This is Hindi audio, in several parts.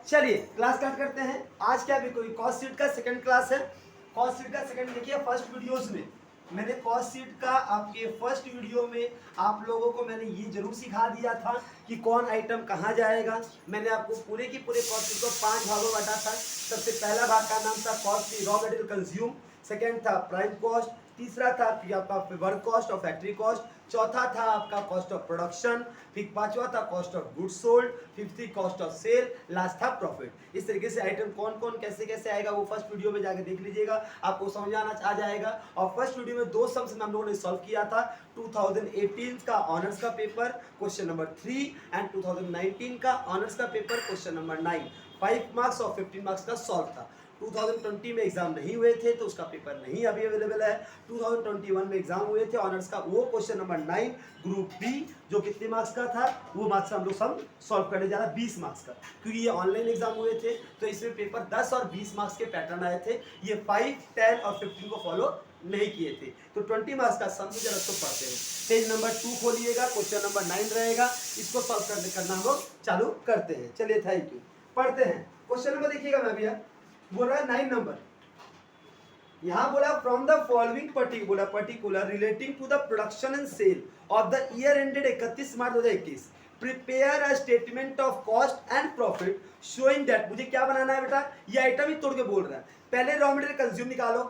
चलिए क्लास स्टार्ट करते हैं। आज क्या भी कोई कॉस्ट शीट का सेकंड क्लास है। कॉस्ट शीट का सेकंड देखिए, फर्स्ट वीडियोस में मैंने कॉस्ट शीट का आपके फर्स्ट वीडियो में आप लोगों को मैंने ये जरूर सिखा दिया था कि कौन आइटम कहाँ जाएगा। मैंने आपको पूरे की पूरे कॉस्ट शीट को 5 भागों में बांटा था। सबसे पहला भाग का नाम था cost raw material consume, second था प्राइम कॉस्ट, तीसरा था आपका वर्क कॉस्ट और फैक्ट्री कॉस्ट, चौथा था आपका कॉस्ट ऑफ प्रोडक्शन, फिर पांचवा था cost of goods sold, fifth थी कॉस्ट ऑफ सेल, लास्ट था प्रॉफिट। इस तरीके से आइटम कौन कौन कैसे कैसे आएगा वो फर्स्ट वीडियो में जाके देख लीजिएगा, आपको समझ आ जाएगा। और फर्स्ट वीडियो में दो सम्स हम लोगों ने सॉल्व किया था, 2018 का ऑनर्स का पेपर क्वेश्चन नंबर 3 एंड 2019 का ऑनर्स का पेपर क्वेश्चन नंबर 9। 5 मार्क्स और 15 मार्क्स का सॉल्व था। 2020 में एग्जाम नहीं हुए थे तो उसका पेपर नहीं अभी अवेलेबल है। 2021 में एग्जाम हुए थे ऑनर्स का, वो क्वेश्चन नंबर 9 ग्रुप बी जो कितने मार्क्स का था, वो मार्क्स हम लोग सब सॉल्व करने जा रहा है 20 मार्क्स का। क्योंकि ये ऑनलाइन एग्जाम हुए थे तो इसमें पेपर 10 और 20 मार्क्स के पैटर्न आए थे। ये 5, 10 और 15 को फॉलो नहीं किए थे। तो 20 मार्क्स का सम जरा तो पढ़ते हैं। पेज नंबर 2 खोलिएगा, क्वेश्चन नंबर 9 रहेगा, इसको सॉल्व करना हम लोग चालू करते हैं। चलिए थैंक यू, पढ़ते हैं। क्वेश्चन नंबर देखिएगा मैं भैया, बोल रहा है 9 नंबर। यहां बोला from the following particular relating to the production and sale of the year ended 31 March 2021 prepare a statement of cost and profit showing that. मुझे क्या बनाना है बेटा, ये आइटम ही तोड़ के बोल रहा है। पहले रॉ मटेरियल कंज्यूम निकालो,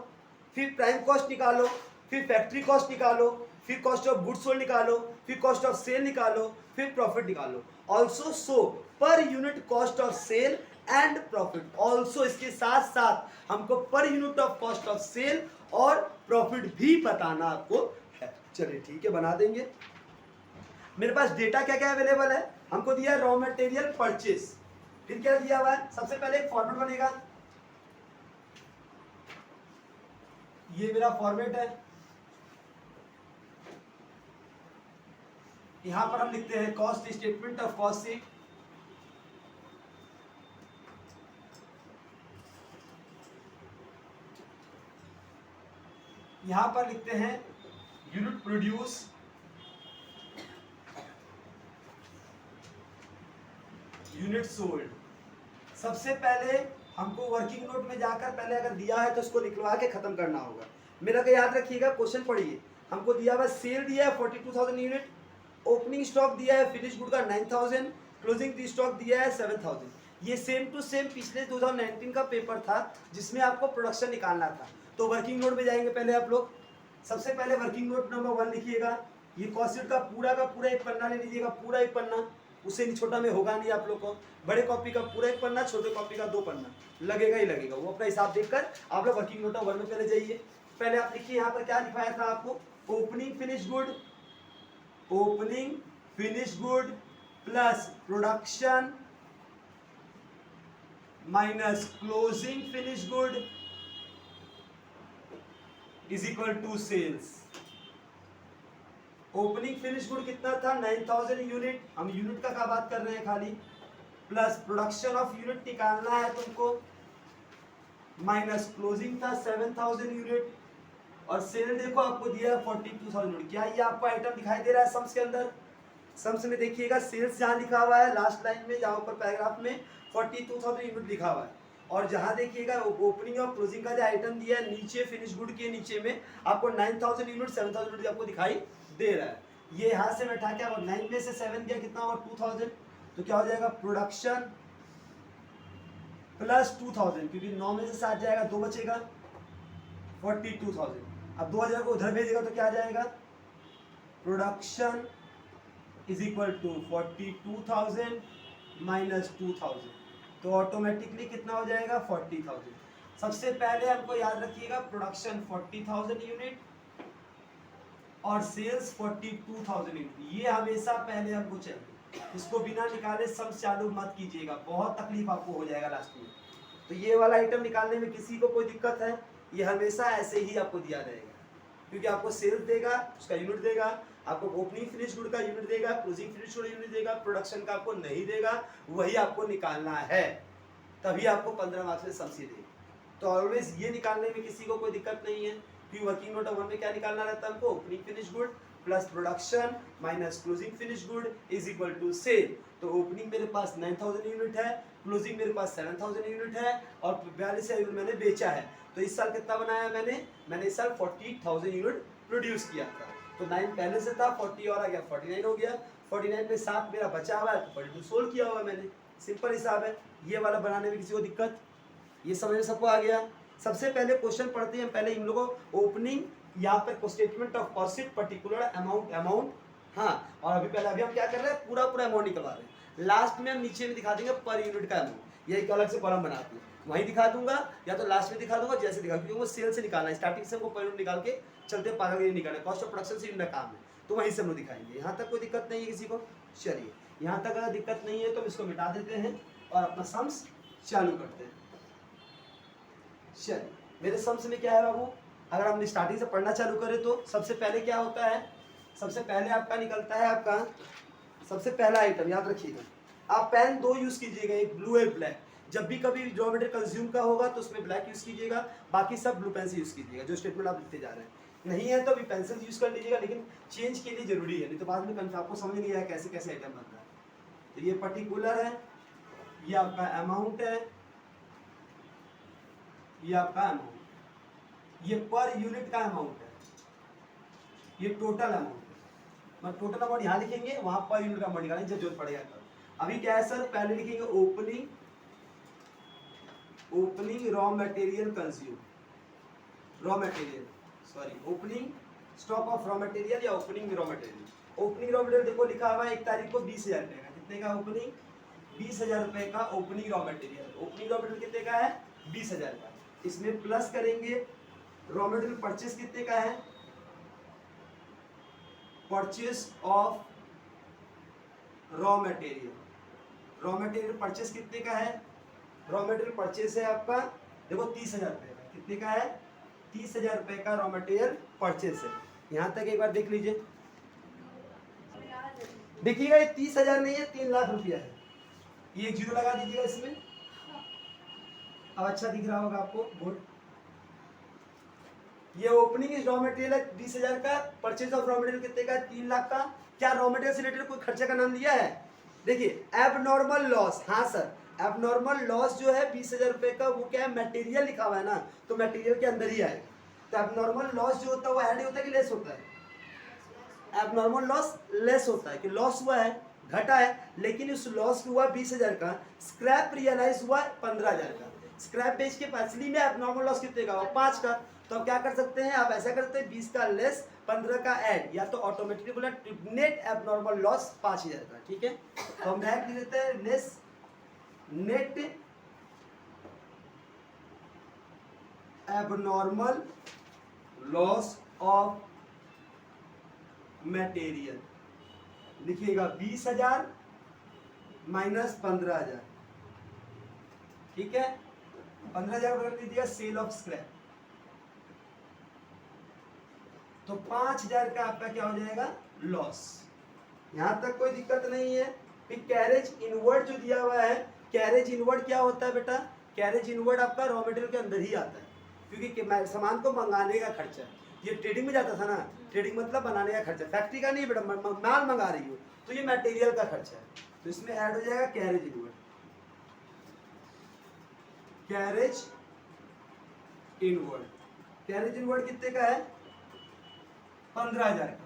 फिर प्राइम कॉस्ट निकालो, फिर फैक्ट्री कॉस्ट निकालो, फिर कॉस्ट ऑफ गुड्स सोल्ड निकालो, फिर कॉस्ट ऑफ सेल निकालो, फिर प्रॉफिट निकालो। Also show per unit cost of sale and profit. Also इसके साथ साथ हमको per unit of cost of sale और प्रॉफिट भी बताना आपको है। चलिए ठीक है, बना देंगे। मेरे पास डेटा क्या क्या अवेलेबल है, हमको दिया है रॉ मटेरियल परचेस, फिर क्या दिया हुआ है, सबसे पहले एक फॉर्मेट बनेगा। ये मेरा फॉर्मेट है, यहां पर हम लिखते हैं cost statement of cost sheet. यहां पर लिखते हैं यूनिट प्रोड्यूस, यूनिट सोल्ड। सबसे पहले हमको वर्किंग नोट में जाकर पहले अगर दिया है तो उसको निकलवा के खत्म करना होगा। मेरा को याद रखिएगा, क्वेश्चन पढ़िए। हमको दिया हुआ सेल दिया है 42,000 यूनिट, ओपनिंग स्टॉक दिया है फिनिश गुड का 9,000, क्लोजिंग स्टॉक दिया है 7,000। ये सेम टू सेम पिछले 2019 का पेपर था जिसमें आपको प्रोडक्शन निकालना था। तो वर्किंग नोट में जाएंगे पहले आप लोग। सबसे पहले वर्किंग नोट नंबर 1 लिखिएगा। ये कॉस्ट शीट का पूरा एक पन्ना ले लीजिएगा, पूरा एक पन्ना, उससे छोटा में होगा नहीं आप लोग को। बड़े कॉपी का पूरा एक पन्ना, छोटे कॉपी का 2 पन्ना लगेगा ही लगेगा। वो अपना हिसाब देखकर आप लोग वर्किंग नोट 1 में चले जाइए। पहले आप लिखिए, यहाँ पर क्या लिखाया था आपको, opening finish good, opening finish good plus production minus closing finish good is equal to sales. Opening finish good कितना था, 9,000 यूनिट, हम यूनिट का क्या बात कर रहे हैं खाली, प्लस प्रोडक्शन ऑफ यूनिट निकालना है तुमको, माइनस क्लोजिंग था 7,000 यूनिट, और सेल देखो आपको दिया है 42,000 यूनिट। क्या ये आपको आइटम दिखाई दे रहा है सम्स के अंदर? सम्स में देखिएगा सेल्स जहां लिखा हुआ है लास्ट लाइन में, जहां ऊपर पैराग्राफ में 42,000 यूनिट लिखा हुआ है, और जहां देखिएगा ओपनिंग और क्लोजिंग का जो आइटम दिया है नीचे फिनिश गुड के नीचे में आपको 9,000 यूनिट 7,000 यूनिट आपको दिखाई दे रहा है। ये यहाँ से बैठा क्या, 9 में से 7 गया कितना हुआ, 2,000। तो क्या हो जाएगा, प्रोडक्शन प्लस 2,000, क्योंकि 9 में से 7 जाएगा, 2 बचेगा, 42,000। अब 2,000 को उधर भेजेगा तो क्या आ जाएगा, production is equal to 42,000 minus 2,000, तो ऑटोमेटिकली कितना हो जाएगा, 40,000। सबसे पहले हमको याद रखिएगा प्रोडक्शन 40,000 यूनिट और सेल्स 42,000 यूनिट, ये हमेशा पहले हमको चाहिए। इसको बिना निकाले सब चालू मत कीजिएगा, बहुत तकलीफ आपको हो जाएगा लास्ट में। तो ये वाला आइटम निकालने में किसी को कोई दिक्कत है, ये हमेशा ऐसे ही आपको दिया जाएगा, क्योंकि आपको सेल्स देगा उसका यूनिट देगा, आपको ओपनिंग फिनिश गुड का यूनिट देगा, क्लोजिंग फिनिश गुड यूनिट देगा, प्रोडक्शन का आपको नहीं देगा, वही आपको निकालना है, तभी आपको 15 मार्क्स में समझिए देगा। तो ऑलवेज ये निकालने में किसी को कोई दिक्कत नहीं है, क्योंकि वर्किंग नोट 1 में क्या निकालना रहता है हमको, opening finish good plus production minus closing finish good is equal to sale. तो तो ओपनिंग मेरे पास 9000 यूनिट है, क्लोजिंग मेरे पास 7000 यूनिट है और 42,000 यूनिट मैंने बेचा है। तो इस साल कितना बनाया मैंने इस साल 40,000 यूनिट प्रोड्यूस किया था। तो 9 पहले से था, 40 और आ गया 49 हो गया। 49 में 7 मेरा बचा हुआ है तो 42 सोल्व किया हुआ मैंने। सिंपल हिसाब है। ये वाला बनाने में किसी को दिक्कत? ये समझ में सबको आ गया। सबसे पहले क्वेश्चन पढ़ते हैं। पहले इन लोगों ओपनिंग, यहाँ पर statement of cost sheet, particular amount. हाँ, और अभी हम क्या कर रहे हैं, पूरा अमाउंट निकलवा रहे हैं। लास्ट में हम नीचे में दिखा देंगे पर यूनिट का अमाउंट। ये एक अलग से कॉलम बनाते हैं, वहीं दिखा दूंगा या तो लास्ट में दिखा दूंगा, जैसे दिखा, क्योंकि वो सेल से निकालना है। स्टार्टिंग से हमको पर यूनिट निकाल के चलते पागल निकालना है। कॉस्ट ऑफ प्रोडक्शन से इनका काम है, तो वहीं से हम लोग दिखाएंगे। यहाँ तक कोई दिक्कत नहीं है किसी को? चलिए, यहाँ तक अगर दिक्कत नहीं है तो हम इसको मिटा देते हैं और अपना सम्स चालू करते हैं। चलिए, मेरे सम्स में क्या है बाबू, अगर हम स्टार्टिंग से पढ़ना चालू करें तो सबसे पहले क्या होता है, सबसे पहले आपका निकलता है आपका सबसे पहला आइटम, याद रखिएगा। आप पेन 2 यूज कीजिएगा, एक ब्लू एक ब्लैक। जब भी कभी रॉ मटेरियल कंज्यूम का होगा तो उसमें ब्लैक यूज कीजिएगा, बाकी सब ब्लू पेन से यूज कीजिएगा जो स्टेटमेंट आप लिखते जा रहे हैं। नहीं है तो अभी पेंसिल यूज कर लीजिएगा, लेकिन चेंज के लिए जरूरी है, नहीं तो बाद में आपको समझ नहीं आया कैसे कैसे आइटम बन रहा है। तो ये पर्टिकुलर है, ये आपका अमाउंट है, ये आपका अमाउंट, ये पर यूनिट का अमाउंट है, ये टोटल अमाउंट है। मतलब टोटल अमाउंट यहाँ लिखेंगे, वहां पर यूनिट का अमाउंट निकालेंगे जब जरूरत पड़ेगा तब। अभी क्या है सर, पहले लिखेंगे opening raw material consume, opening stock of raw material या opening raw material. Opening raw material देखो लिखा हुआ है 1 तारीख को 20,000 रुपये का। कितने का ओपनिंग? 20,000 रुपये का opening raw material. Opening raw material कितने का है? 20,000 का। इसमें प्लस करेंगे रॉ मटेरियल परचेस कितने का है, purchase of raw material. Raw material purchase कितने का है? रॉ मटेरियल परचेस है आपका देखो 30,000 रुपये का। कितने का है? 30,000 रुपये का रॉ मटेरियल परचेस है। यहाँ तक एक बार देख लीजिए, देखिएगा ये 30,000 नहीं है, 3 लाख रुपया है। ये 1 जीरो लगा दीजिएगा इसमें। अब अच्छा दिख रहा होगा आपको बोर्ड। ये ओपनिंग इज रॉ मटेरियल है 20,000 का, परचेज ऑफ रॉ मटेरियल कितने का? 3 लाख का। क्या रॉ मटेरियल से रिलेटेड कोई खर्चे का नाम दिया है? देखिए एबनॉर्मल लॉस, हाँ सर, एबनॉर्मल लॉस जो है 20,000 रुपये का, वो क्या है, मटेरियल लिखा हुआ है ना, तो मटेरियल के अंदर ही आएगा। तो एबनॉर्मल लॉस जो होता है वो ऐड होता है कि लेस होता है? एबनॉर्मल लॉस लेस होता है, कि लॉस हुआ है, घटा है, लेकिन उस लॉस हुआ 20,000 का, स्क्रैप रियलाइज हुआ 15,000 का। स्क्रैप बेच के असली में एबनॉर्मल लॉस कितने का? 5 का। तो आप क्या कर सकते हैं, आप ऐसा करते हैं 20 का लेस 15 का ऐड, या तो ऑटोमेटिकली बोला नेट एबनॉर्मल लॉस 5,000 का। ठीक है, तो हम डायरेक्ट लिख देते हैं less net abnormal loss of material. लिखिएगा 20,000 माइनस 15,000। ठीक है, 15,000 रख दीजिएगा सेल ऑफ स्क्रैप। तो 5,000 का आपका क्या हो जाएगा? लॉस। यहां तक कोई दिक्कत नहीं है। फिर कैरेज इनवर्ड जो दिया हुआ है, कैरेज इनवर्ड क्या होता है बेटा? कैरेज इनवर्ड आपका रॉ मटेरियल के अंदर ही आता है, क्योंकि सामान को मंगाने का खर्चा, ये ट्रेडिंग में जाता था ना, ट्रेडिंग मतलब बनाने का खर्चा, फैक्ट्री का नहीं बेटा, माल मंगा रही हो तो ये मटेरियल का खर्चा है, तो इसमें ऐड हो जाएगा carriage inward. Carriage inward, carriage inward कितने का है? 15,000 का।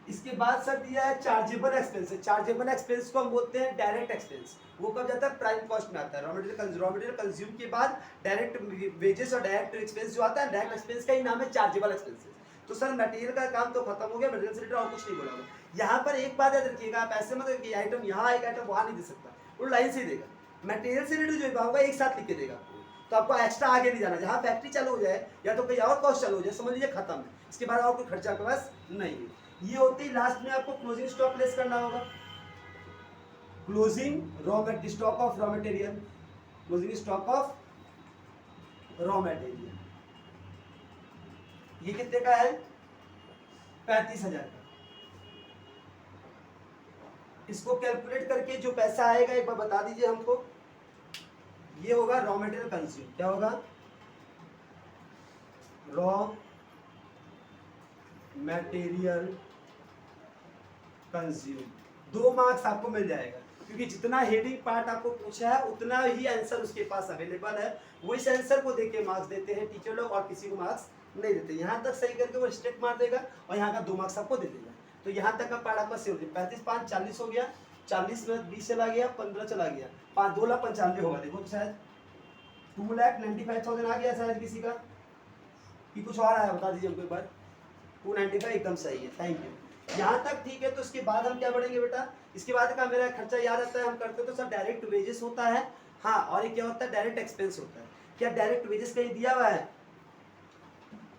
इसके बाद सर दिया है चार्जेबल एक्सपेंस। चार्जेबल एक्सपेंस को हम बोलते हैं डायरेक्ट एक्सपेंस। वो कब जाता है? प्राइम कॉस्ट में आता है। रॉ मटेरियल कंज्यूम के बाद डायरेक्ट वेजेस और डायरेक्ट एक्सपेंस जो आता है, डायरेक्ट एक्सपेंस का ही नाम है चार्जेबल एक्सपेंसेस। तो सर मटेरियल का काम तो खत्म हो गया, मटेरियल से रिलेटेड और कुछ नहीं बोला होगा। यहाँ पर एक बात याद रखिएगा, आप ऐसे मतलब कि आइटम यहाँ एक आइटम वहाँ नहीं दे सकता, वो लाइन से देगा। मटेरियल से रिलेटेड जो होगा एक साथ लिख के देगा, तो आपको एक्स्ट्रा आगे नहीं जाना। जहाँ फैक्ट्री चालू हो जाए या तो कहीं और कॉस्ट चालू हो जाए, समझ लीजिए खत्म है, इसके बाद और कोई खर्चा आपके पास नहीं है। ये होती है लास्ट में आपको क्लोजिंग स्टॉक लेस करना होगा। Closing stock of raw material, closing stock of raw material ये कितने का है? 35,000 का। इसको कैलकुलेट करके जो पैसा आएगा एक बार बता दीजिए हमको। ये होगा रॉ मटेरियल कंज्यूम। क्या होगा? Raw material consume. 2 मार्क्स आपको मिल जाएगा, क्योंकि जितना हेडिंग पार्ट आपको पूछा है उतना ही आंसर उसके पास अवेलेबल है। वो इस आंसर को देख के मार्क्स देते हैं टीचर लोग, और किसी को मार्क्स नहीं देते। यहाँ तक सही करके वो स्ट्रेट मार देगा और यहाँ का 2 मार्क्स आपको दे देगा। तो यहाँ तक का पार्ट आपका सेव हो गया। 35 5 40 हो गया, 40 में 20 चला गया, 15 चला गया, 2,95,000 होगा। देखो तो शायद 2,95,000 आ गया शायद किसी का, कि कुछ और आया बता दीजिए हमको एक बार। 295 एकदम सही है, थैंक यू। यहाँ तक ठीक है। तो इसके बाद हम क्या बढ़ेंगे बेटा, इसके बाद का मेरा खर्चा याद आता है हम करते तो सर डायरेक्ट वेजेस होता है, हाँ, और ये क्या होता है, डायरेक्ट एक्सपेंस होता है। क्या डायरेक्ट वेजेस कहीं दिया हुआ है,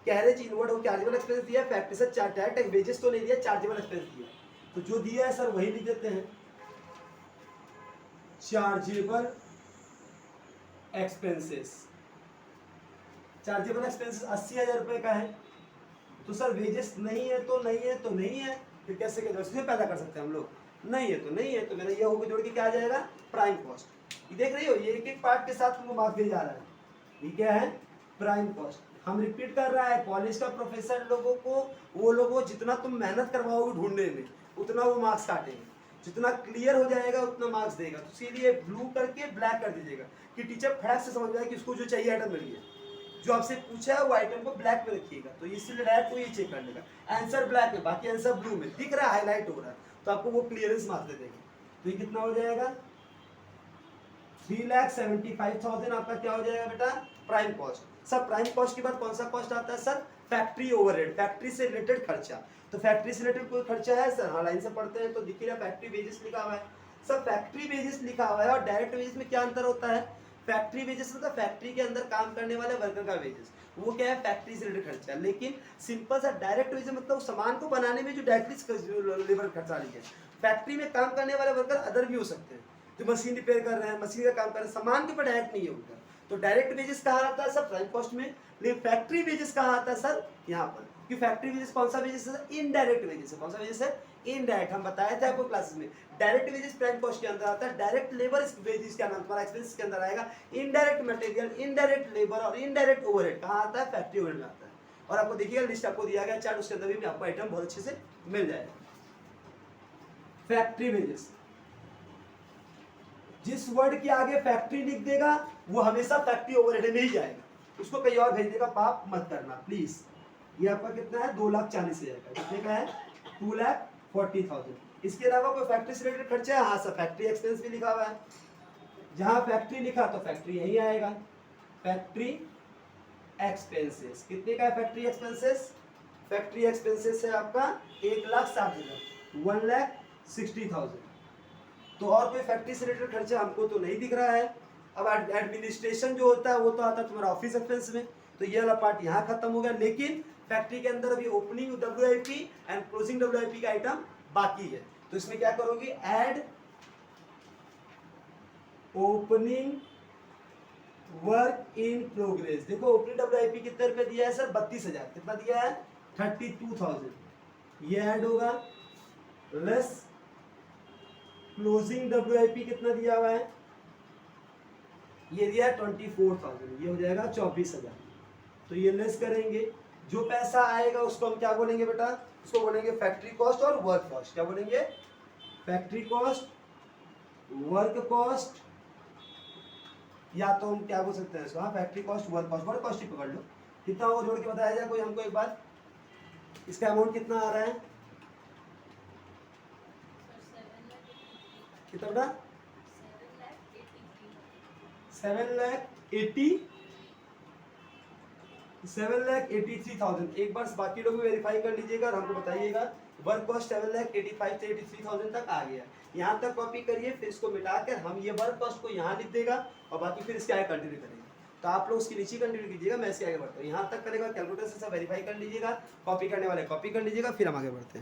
कैरेज इनवर्ड हो चार्जेबल एक्सपेंस दिया, फैक्ट्री से डायरेक्ट वेजेस तो नहीं दिया, चार्जेबल एक्सपेंस दिया। तो जो दिया है सर वही लिख देते हैं, चार्जेबल एक्सपेंसेस। चार्जेबल एक्सपेंसेस 80,000 रुपए का है। तो सर वेजेस नहीं है तो नहीं है तो नहीं है, फिर कैसे कैसे पैदा कर सकते हैं हम लोग, नहीं है तो नहीं है, तो मेरा ये होकर जोड़ के क्या आ जाएगा, प्राइम कॉस्ट। ये देख रही हो, ये एक एक पार्ट के साथ तुमको मार्क्स दिया जा रहा है। ये क्या है, प्राइम कॉस्ट। हम रिपीट कर रहा है, कॉलेज का प्रोफेसर लोगों को, वो लोगों जितना तुम मेहनत करवाओगे ढूंढने में उतना वो मार्क्स काटेंगे, जितना क्लियर हो जाएगा उतना मार्क्स देगा। तो इसीलिए ब्लू करके ब्लैक कर दीजिएगा कि टीचर फटाक से समझ जाए कि उसको जो चाहिए आइटम मिल गया, जो आपसे पूछा है वो आइटम को ब्लैक में रखिएगा। तो इसीलिए डायरेक्ट को ये चेक कर लेगा, आंसर ब्लैक में, बाकी आंसर ब्लू में दिख रहा है, हाईलाइट हो रहा है, तो आपको वो क्लियरेंस मार्क्स दे देगा। तो ये कितना हो जाएगा, 3,75,000 आपका क्या हो जाएगा बेटा, prime cost. Sir prime cost के बाद कौन सा कॉस्ट आता है सर, फैक्ट्री ओवरहेड, फैक्ट्री से रिलेटेड खर्चा। तो फैक्ट्री से रिलेटेड कोई खर्चा है सर, हाँ लाइन से पढ़ते हैं तो दिख रहा है फैक्ट्री वेजेस लिखा हुआ है। सर फैक्ट्री वेजेस लिखा हुआ है और डायरेक्ट वेजेस में क्या अंतर होता है, फैक्ट्री वेजेस मतलब फैक्ट्री के अंदर काम करने वाले वर्कर का वेजेस, वो क्या है फैक्ट्री से रिलेटेड खर्चा। लेकिन सिंपल सा डायरेक्ट वेजेस मतलब सामान को बनाने में जो डायरेक्टली लेबर खर्चा नहीं है। फैक्ट्री में काम करने वाले वर्कर अदर भी हो सकते हैं, जो मशीन रिपेयर कर रहे हैं, मशीन का काम कर रहे हैं, सामान के ऊपर डायरेक्ट नहीं है उनका। तो डायरेक्ट वेजेस कहा आता है सर प्राइम कॉस्ट में, लेकिन फैक्ट्री वेजेस कहा आता है सर यहाँ पर। कि फैक्ट्री वेजेस कौन सा वेजेस है, इनडायरेक्ट वेजेस है। कौन सा वेजेस है, इनडायरेक्ट। हम बताए थे आपको क्लासेस में, डायरेक्ट वेजेस प्राइम कॉस्ट के अंदर आता है, डायरेक्ट लेबर वेजेस क्या नाम तुम्हारा एक्सपेंस के अंदर आएगा, इनडायरेक्ट मटेरियल, इनडायरेक्ट लेबर और इनडायरेक्ट ओवरहेड कहाँ आता है, फैक्ट्री ओवरहेड में आता है। और आपको देखिएगा लिस्ट आपको दिया गया चार्ट, उसके अंदर भी आपको आइटम बहुत अच्छे से मिल जाएगा। फैक्ट्री वेजेस, जिस वर्ड के आगे फैक्ट्री लिख देगा वो हमेशा फैक्ट्री ओवरहेड में ही जाएगा, उसको कहीं और भेज देगा, पाप मत करना प्लीज। ये आपका कितना है, 2,40,000 का, कितने का है, 2,40,000। इसके अलावा कोई फैक्ट्री से रिलेटेड खर्चा है, हाँ सर फैक्ट्री एक्सपेंस भी लिखा हुआ है। जहां फैक्ट्री लिखा तो फैक्ट्री यही आएगा, फैक्ट्री एक्सपेंसेस। कितने का है फैक्ट्री एक्सपेंसेस, फैक्ट्री एक्सपेंसेस है आपका 1,60,000, 1,60,000। तो और कोई फैक्ट्री से रिलेटेड खर्चा हमको तो नहीं दिख रहा है। अब एडमिनिस्ट्रेशन जो होता है वो तो आता है तुम्हारा ऑफिस एक्सपेंस में, तो ये वाला पार्ट यहाँ खत्म हो गया। लेकिन फैक्ट्री के अंदर अभी opening WIP and closing WIP का आइटम बाकी है। तो इसमें क्या करोगे, add opening work in progress. देखो ओपनिंग WIP कितने रुपए दिया है सर, 32,000। कितना दिया है, 32,000। ये ऐड होगा, लेस क्लोजिंग WIP कितना दिया हुआ है, ये दिया है 24,000, ये हो जाएगा 24,000। तो ये लेस करेंगे, जो पैसा आएगा उसको हम क्या बोलेंगे बेटा, उसको बोलेंगे फैक्ट्री कॉस्ट और वर्क कॉस्ट। क्या बोलेंगे, फैक्ट्री कॉस्ट, वर्क कॉस्ट, या तो हम क्या बोल सकते हैं इसको, हाँ factory cost, work cost. Work cost ही पकड़ लो। कितना वो जोड़ के बताया जाए कोई हमको एक बार, इसका अमाउंट कितना आ रहा है, कितना बेटा, 7,83,000। एक बार बाकी लोग भी वेरीफाई कर लीजिएगा और हमको बताइएगा। वर्क कॉस्ट 7,85,000 से 83,000 तक आ गया। यहाँ तक कॉपी करिए, फिर इसको मिटाकर हम ये वर्क कॉस्ट को यहाँ लिख देगा और बाकी फिर इसके आगे कंटिन्यू करेंगे। तो आप लोग उसकी नीचे कंटिन्यू कीजिएगा, मैं इसके आगे बढ़ता हूँ। यहाँ तक करेगा, कैलकुलेटर से सब वेरीफाई कर लीजिएगा, कॉपी करने वाले कॉपी कर लीजिएगा, फिर हम आगे बढ़ते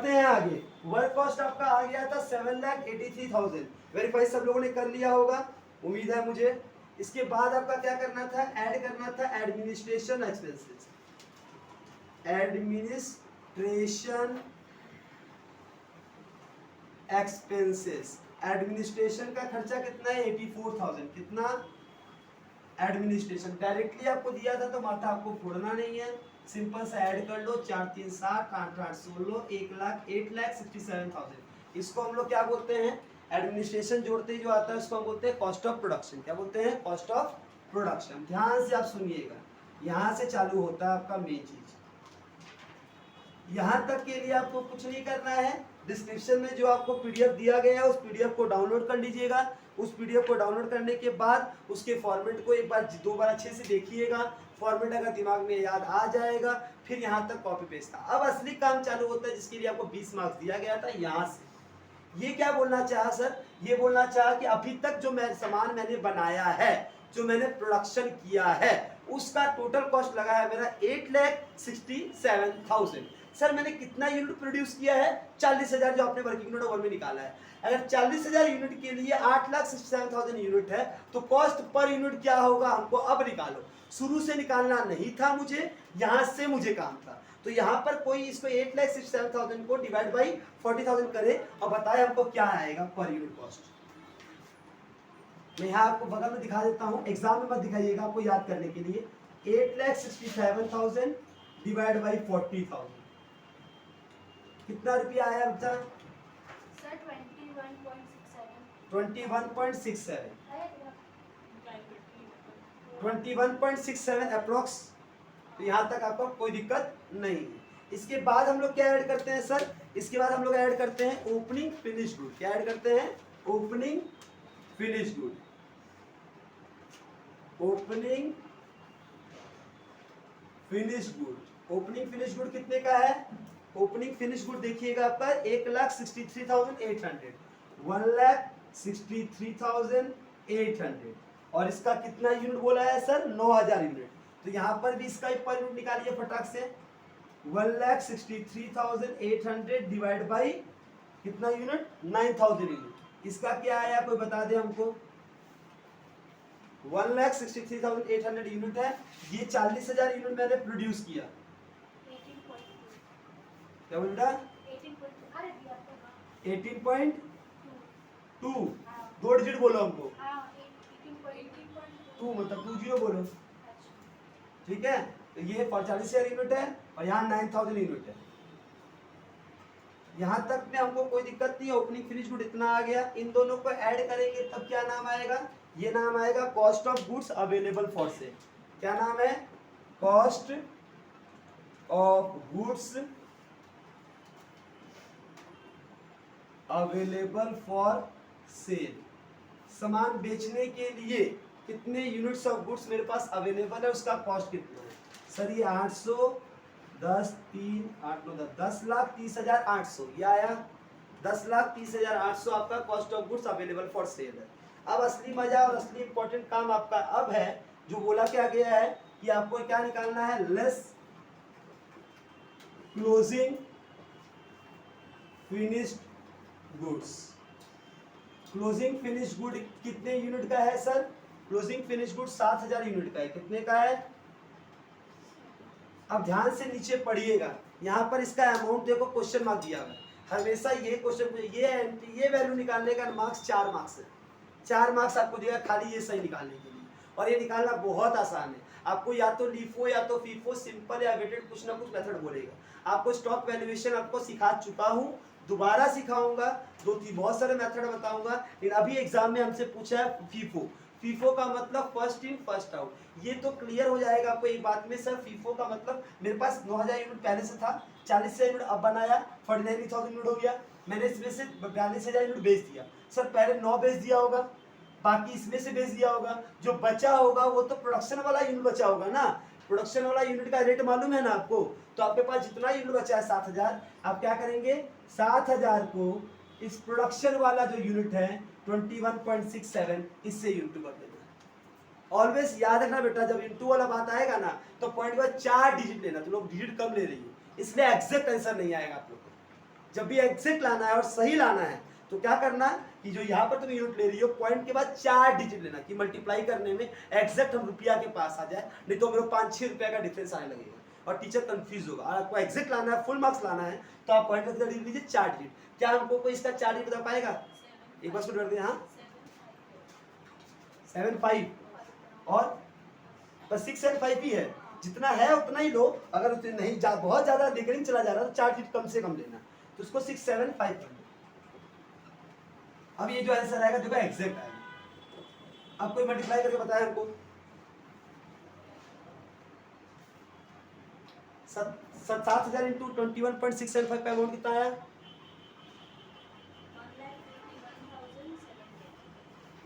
हैं आगे। वर्क कॉस्ट आपका आ गया था 7,83,000। वेरीफाई सब लोगों ने कर लिया होगा, उम्मीद है मुझे। इसके बाद आपका क्या करना था, ऐड करना था administration expenses. Administration expenses, administration का खर्चा कितना है, 84,000। कितना, एडमिनिस्ट्रेशन डायरेक्टली आपको दिया था तो माथा आपको फोड़ना नहीं है, सिंपल सा ऐड कर लो, 4 3 7 8 8 16, 1,67,000। इसको हम लोग क्या बोलते हैं, एडमिनिस्ट्रेशन जोड़ते जो आता है उसको हम बोलते हैं कॉस्ट ऑफ प्रोडक्शन। क्या बोलते हैं, कॉस्ट ऑफ प्रोडक्शन। ध्यान से आप सुनिएगा, यहाँ से चालू होता है आपका मेन चीज। यहाँ तक के लिए आपको कुछ नहीं करना है, डिस्क्रिप्शन में जो आपको पीडीएफ दिया गया है उस पीडीएफ को डाउनलोड कर लीजिएगा। उस पीडीएफ को डाउनलोड करने के बाद उसके फॉर्मेट को एक बार 2 बार अच्छे से देखिएगा। फॉर्मेट अगर दिमाग में याद आ जाएगा फिर यहाँ तक कॉपी पेस्ट था। अब असली काम चालू होता है जिसके लिए आपको 20 मार्क्स दिया गया था। यहाँ से ये क्या बोलना चाहा सर, ये बोलना चाहा कि अभी तक जो सामान मैंने बनाया है, जो मैंने प्रोडक्शन किया है, उसका टोटल कॉस्ट लगा है मेरा 8,67,000। सर मैंने कितना यूनिट प्रोड्यूस किया है, 40,000 जो आपने वर्किंग नोट 1 में निकाला है। अगर 40,000 यूनिट के लिए 8,67,000 यूनिट है तो कॉस्ट पर यूनिट क्या होगा हमको अब निकालो। शुरू से निकालना नहीं था मुझे, यहाँ से मुझे काम था। तो यहाँ पर कोई इसको 8,67,000 को डिवाइड बाई 40,000 करे और बताए हमको क्या आएगा पर यूनिट कॉस्ट। मैं यहाँ आपको बगल में दिखा देता हूँ, एग्जाम में मत दिखाइएगा, आपको याद करने के लिए। 8,67,000 डिवाइड बाई 40,000 कितना रुपया आया बच्चा? Sir 21.67 21.67 approx. तो यहाँ तक आपको कोई दिक्कत नहीं है। इसके बाद हम लोग क्या ऐड करते हैं सर, इसके बाद हम लोग ऐड करते हैं ओपनिंग फिनिश गुड। क्या ऐड करते हैं, opening finish good. Opening finish good, opening finish good कितने का है? ओपनिंग फिनिश गुड देखिएगा आपका 1,63,800, 1,63,800। और इसका कितना यूनिट बोला है सर, 9,000 यूनिट। तो यहाँ पर भी इसका एक पर यूनिट निकालिए फटाक से। 1,63,800 डिवाइड बाई कितना यूनिट, 9,000 यूनिट। इसका क्या आया कोई बता दे हमको। 1,63,800 यूनिट है। ये 40,000 यूनिट मैंने प्रोड्यूस किया। 18.2 क्या बोल रहा, 18.2। दो डिजिट बोलो हमको, 2 मतलब 20 बोलो, ठीक है। तो ये 40,000 यूनिट है और यहाँ 9,000 यूनिट है। यहाँ तक में हमको कोई दिक्कत नहीं है। ओपनिंग फिनिश गुड इतना आ गया। इन दोनों को ऐड करेंगे तब क्या नाम आएगा, ये नाम आएगा cost of goods available for sale. क्या नाम है, cost of goods available for sale. सामान बेचने के लिए कितने यूनिट्स ऑफ गुड्स मेरे पास अवेलेबल है, उसका कॉस्ट कितना है। सर ये 800, 10 3 8 9 10,30,800 ये आया। 10,30,800 आपका cost of goods available for sale है। अब असली मजा और असली इंपॉर्टेंट काम आपका अब है, जो बोला क्या गया है कि आपको क्या निकालना है, less closing finished goods. Closing finish good कितने यूनिट का है sir, closing finish good 7,000 unit का है। कितने का है, अब ध्यान से नीचे पढ़िएगा। यहाँ पर इसका अमाउंट देखो, क्वेश्चन मार्क दिया हुआ है। हमेशा ये क्वेश्चन, ये वैल्यू निकालने का मार्क्स 4 मार्क्स है। 4 मार्क्स आपको दिया खाली ये सही निकालने के लिए, और ये निकालना बहुत आसान है। आपको या तो लीफो या तो फीफो, सिंपल या वेटेड, कुछ ना कुछ मेथड बोलेगा। आपको स्टॉक वैल्यूएशन आपको सिखा चुका हूँ, दोबारा सिखाऊंगा, बहुत सारे मेथड बताऊंगा। लेकिन अभी एग्जाम में हमसे पूछा है फीफो। फीफो का मतलब फर्स्ट इन फर्स्ट आउट। ये तो क्लियर हो जाएगा आपको एक बात में सर, फीफो का मतलब मेरे पास 9,000 यूनिट पहले से था, 40,000 यूनिट अब बनाया, 49,000 यूनिट हो गया। मैंने इसमें से 42,000 यूनिट बेच दिया। सर पहले 9 बेच दिया होगा, बाकी इसमें से बेच दिया होगा, जो बचा होगा वो तो प्रोडक्शन वाला यूनिट बचा होगा ना। प्रोडक्शन वाला यूनिट का रेट मालूम है ना आपको, तो आपके पास जितना यूनिट बचा है 7,000, आप क्या करेंगे, 7,000 को इस प्रोडक्शन वाला जो यूनिट है 21.67 इससे इंटू कर देना। ऑलवेज याद रखना बेटा, जब इंटू वाला बात आएगा ना तो पॉइंट के बाद 4 डिजिट लेना। तो लोग डिजिट कम ले रही है, इसलिए एग्जैक्ट आंसर नहीं आएगा आप लोग को। जब भी एग्जैक्ट लाना है और सही लाना है तो क्या करना कि जो यहाँ पर तुम यूनिट ले रही हो, पॉइंट के बाद 4 डिजिट लेना कि मल्टीप्लाई करने में एग्जैक्ट हम रुपया के पास आ जाए, नहीं तो मेरे 5-6 रुपया का डिफरेंस आने लगेगा और टीचर कंफ्यूज होगा। और आपको एग्जैक्ट लाना है, फुल मार्क्स लाना है, तो आप पॉइंट का डिजिट लीजिए 4 डिजिट। क्या हमको कोई इसका 4 डिजिट बता पाएगा, एक बार कर दिया, हाँ 7 5 और बस 6 and 5 ही है। जितना है उतना ही लो, अगर उतने नहीं बहुत ज्यादा लेकर चला जा रहा तो 4 डिजिट कम से कम लेना, तो उसको 675 कर लो। अब ये जो आंसर आएगा देखो एग्जैक्ट आएगा। अब कोई मल्टीप्लाई करके बताया हमको 7,000 इंटू 21.675 का अमाउंट कितना आया?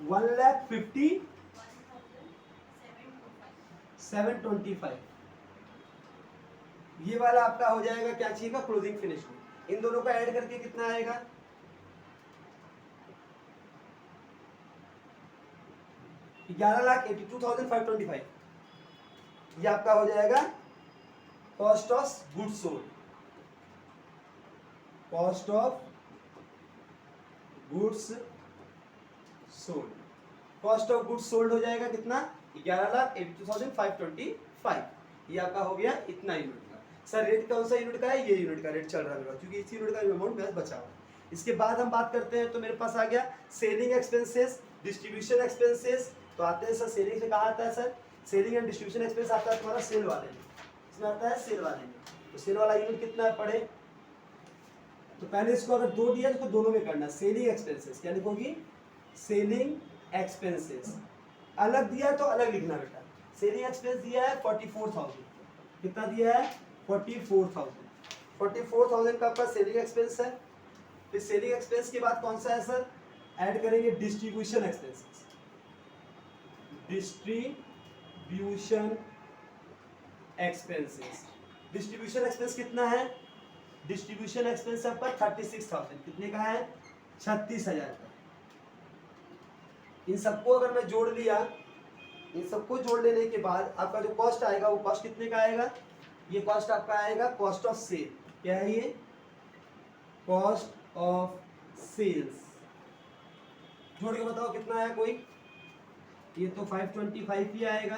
1,50,725। ये वाला आपका हो जाएगा क्या चाहिए, क्लोजिंग फिनिश में। इन दोनों का ऐड करके कितना आएगा? 11,82,525। ये आपका हो जाएगा cost of goods sold. Cost of goods sold, cost of goods sold हो जाएगा कितना? 11,82,525। ये आपका हो गया इतना यूनिट का। सर रेट कौन सा यूनिट का है? ये यूनिट का रेट चल रहा है, क्योंकि इसी यूनिट का अमाउंट मेरा बचा हुआ है। इसके बाद हम बात करते हैं, तो मेरे पास आ गया सेलिंग एक्सपेंसेस, डिस्ट्रीब्यूशन एक्सपेंसेस। तो आते हैं सर सेलिंग से, कहा आता है sir? Selling and distribution expense आता है तुम्हारा सेल वाले में, इसमें आता है सेल वाले में। तो सेल वाला यूनिट कितना पड़े? तो पहले इसको अगर दो दिया तो दोनों में करना। सेलिंग एक्सपेंसेस क्या लिखोगी? Selling expenses. अलग दिया है तो अलग लिखना बेटा। सेलिंग एक्सपेंस दिया है 44,000। कितना दिया है? 44,000। 44,000 का आपका सेलिंग एक्सपेंस है। फिर सेलिंग एक्सपेंस के बाद कौन सा है सर? ऐड करेंगे distribution expenses. Distribution expenses. Distribution expense कितना है? डिस्ट्रीब्यूशन एक्सपेंस आपका 36,000। कितने का है? 36,000 का। इन सबको अगर मैं जोड़ लिया, इन सबको जोड़ लेने के बाद आपका जो कॉस्ट आएगा वो कॉस्ट कितने का आएगा? ये कॉस्ट आपका आएगा कॉस्ट ऑफ सेल। क्या है ये? Cost of sales. जोड़ के बताओ कितना आया कोई? ये तो 525 ही आएगा।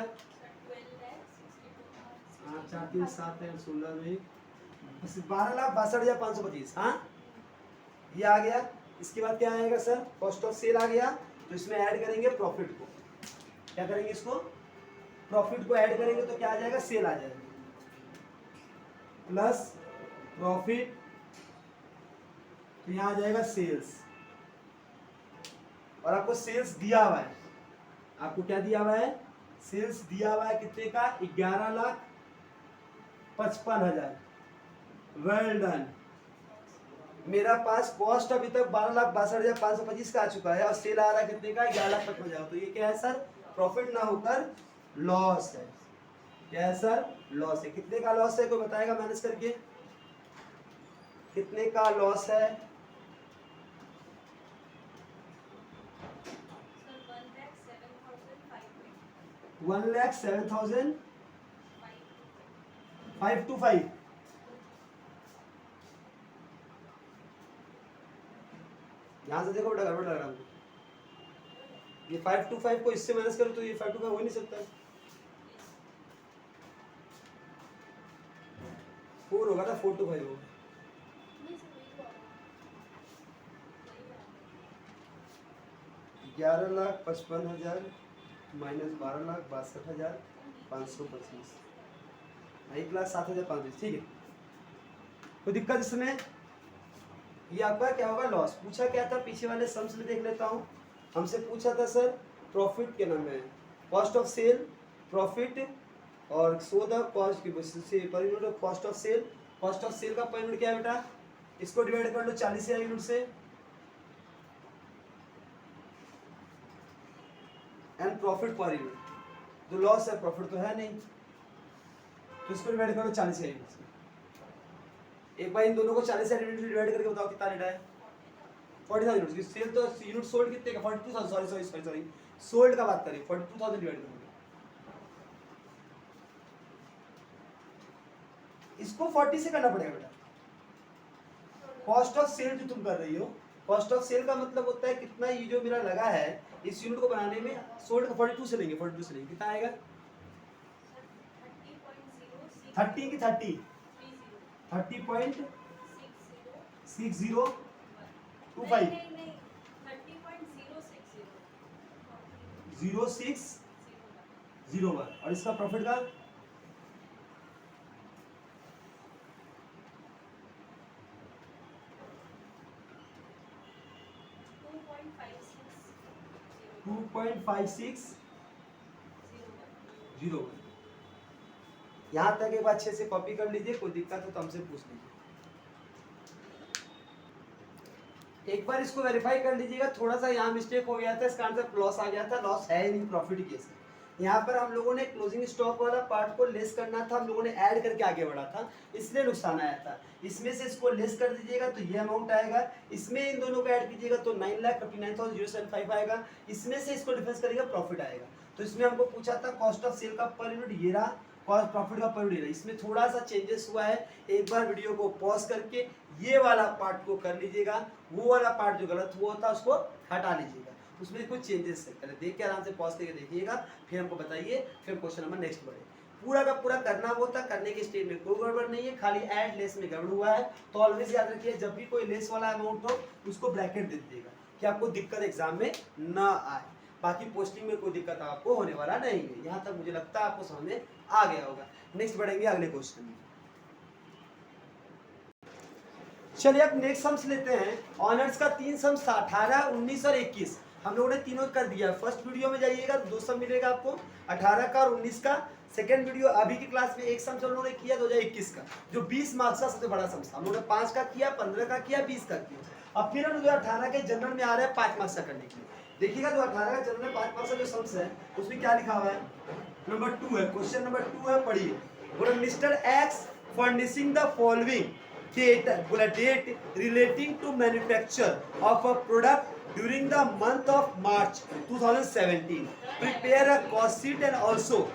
4 3 7 है 16 में 12,62,525। हाँ ये आ गया। इसके बाद क्या आएगा सर? कॉस्ट ऑफ सेल आ गया। तो इसमें ऐड करेंगे प्रॉफिट को। क्या करेंगे? इसको प्रॉफिट को ऐड करेंगे तो क्या आ जाएगा? सेल आ जाएगा, प्लस प्रॉफिट, तो यहाँ आ जाएगा सेल्स। और आपको सेल्स दिया हुआ है, आपको क्या दिया हुआ है? सेल्स दिया हुआ है कितने का? 11,55,000। Well done. मेरा पास कॉस्ट अभी तक 12,62,525 का आ चुका है और सेल आ रहा है कितने का? 11,55,000। तो ये क्या है सर? प्रॉफिट ना होकर लॉस है। क्या है सर? लॉस है। कितने का लॉस है? कोई बताएगा मैनेज करके? कितने का लॉस है? 1,07,525। यहाँ से देखो बेटा गड़बड़ लग रहा है। ये 525 को इससे माइनस करो तो ये 525 हो ही नहीं सकता। 4 होगा ना, 425 होगा। 11,55,000 माइनस 12,62,525, 1,07,525। ठीक है, कोई दिक्कत इसमें? ये आपका क्या होगा? लॉस। पूछा क्या था पीछे वाले सम्स में? देख लेता हूँ। हमसे पूछा था सर प्रॉफिट के नाम है कॉस्ट ऑफ सेल, प्रॉफिट और सो द कॉस्ट की से per unit of cost of sale. Cost of sale का पर यूनिट क्या है बेटा? इसको डिवाइड कर लो 40,000 यूनिट से एंड प्रॉफिट पर यूनिट। जो लॉस है प्रॉफिट तो है नहीं, तो इसको डिवाइड करो 40,000 यूनिट से। एक बार इन दोनों को 40,000 यूनिट से डिवाइड करके बताओ कितना डेटा है? 40,000 यूनिट। सेल तो यूनिट सोल्ड कितने का? 42,000। सॉरी सोल्ड का बात करें, 42,000 डिवाइड करोगे। इसको 40 से करना पड़ेगा बेटा। कॉस्ट ऑफ सेल जो तुम कर रही हो, कॉस्ट ऑफ सेल का मतलब होता है कितना ये जो मेरा लगा है इस यूनिट को बनाने में, सोल्ड का 42 से लेंगे। 42 से लेंगे कितना आएगा? 30 की 30 30.6025 0601। और इसका प्रॉफिट का 2.5601। यहाँ तक एक बार अच्छे से कॉपी कर लीजिए, कोई दिक्कत हो तो हमसे पूछ लीजिए। एक बार इसको वेरीफाई कर लीजिएगा, थोड़ा सा यहाँ मिस्टेक हो गया था, इसका आंसर लॉस आ गया था, लॉस है नहीं, प्रॉफिट केस है। यहाँ पर हम लोगों ने क्लोजिंग स्टॉक वाला पार्ट को लेस करना था, हम लोगों ने ऐड करके आगे बढ़ा था, इसलिए नुकसान आया था। इसमें से इसको लेस कर दीजिएगा तो ये अमाउंट आएगा, इसमें इन दोनों को ऐड कीजिएगा तो 9,59,075 आएगा, इसमें से इसको डिफरेंस करेगा प्रॉफिट आएगा। तो इसमें हमको पूछा था कॉस्ट ऑफ सेल का पर यूनिट, ये रहा, कॉस्ट प्रॉफिट का पर यूनिट रहा। इसमें थोड़ा सा चेंजेस हुआ है, एक बार वीडियो को पॉज करके ये वाला पार्ट को कर लीजिएगा, वो वाला पार्ट जो गलत हुआ था उसको हटा लीजिएगा, उसमें कुछ चेंजेस है, पहले देख के आराम से पॉज करके देखिएगा, फिर हमको बताइए, फिर क्वेश्चन नंबर नेक्स्ट बढ़े। पूरा का पूरा करना वो था, करने के स्टेज में कोई गड़बड़ नहीं है, खाली ऐड लेस में गड़बड़ हुआ है। तो ऑलवेज याद रखिए, जब भी कोई लेस वाला अमाउंट हो उसको ब्रैकेट दे दीजिएगा कि आपको दिक्कत एग्जाम में ना आए। बाकी पोस्टिंग में कोई दिक्कत आपको होने वाला नहीं है। यहाँ तक मुझे लगता है आपको समझ में आ गया होगा। नेक्स्ट बढ़ेंगे अगले क्वेश्चन में। चलिए अब नेक्स्ट सम्स लेते हैं। ऑनर्स का 3 सम्स था, 18, 19 और 21। हम लोगों ने तीनों कर दिया। फर्स्ट वीडियो में जाइएगा तो 2 सम मिलेगा आपको, 18 का और 19 का। सेकेंड वीडियो अभी की क्लास में एक सम हम लोगों ने किया 2021 का, जो 20 मार्क्स का सबसे बड़ा सम्स था। हम लोगों ने 5 का किया, 15 का किया, 20 का किया। अब फिर हम 2018 के जनरल में आ रहे हैं 5 मार्क्स का करने के लिए। देखिएगा 2018 का जनरल में 5 मार्क्स का जो सम्स है उसमें क्या लिखा हुआ है, नंबर 2 है, क्वेश्चन नंबर 2 है, पढ़िए। बोला mister x furnishing the following date relating to manufacture of a product during the month of March 2017. Prepare a cost sheet and also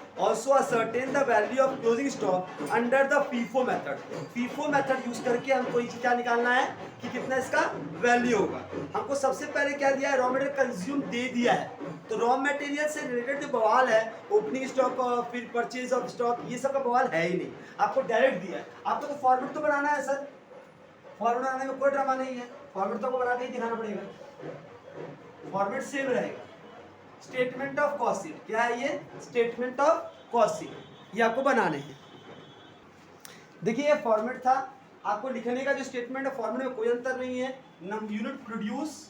ascertain the value of closing stock under the FIFO method. FIFO method use करके हमको ये क्या निकालना है कि कितना इसका वैल्यू होगा। हमको सबसे पहले क्या दिया है, रॉ मटेरियल कंज्यूम दे दिया है। तो रॉ मटेरियल से रिलेटेड जो बवाल है, ओपनिंग स्टॉक और फिर परचेज ऑफ स्टॉक, ये सब का बवाल है ही नहीं, आपको डायरेक्ट दिया है। आपको तो फॉर्मेट तो बनाना है सर, फॉर्मेट बनाने में कोई ड्रामा नहीं है, फॉर्मेट तो आपको बना के ही दिखाना पड़ेगा, फॉर्मेट सेम रहेगा। स्टेटमेंट ऑफ कॉस्ट शीट, क्या है ये, स्टेटमेंट ऑफ कॉस्ट शीट, ये आपको बनाने हैं। देखिए ये फॉर्मेट था, आपको लिखने का जो स्टेटमेंट है फॉर्मेट में कोई अंतर नहीं है। यूनिट प्रोड्यूस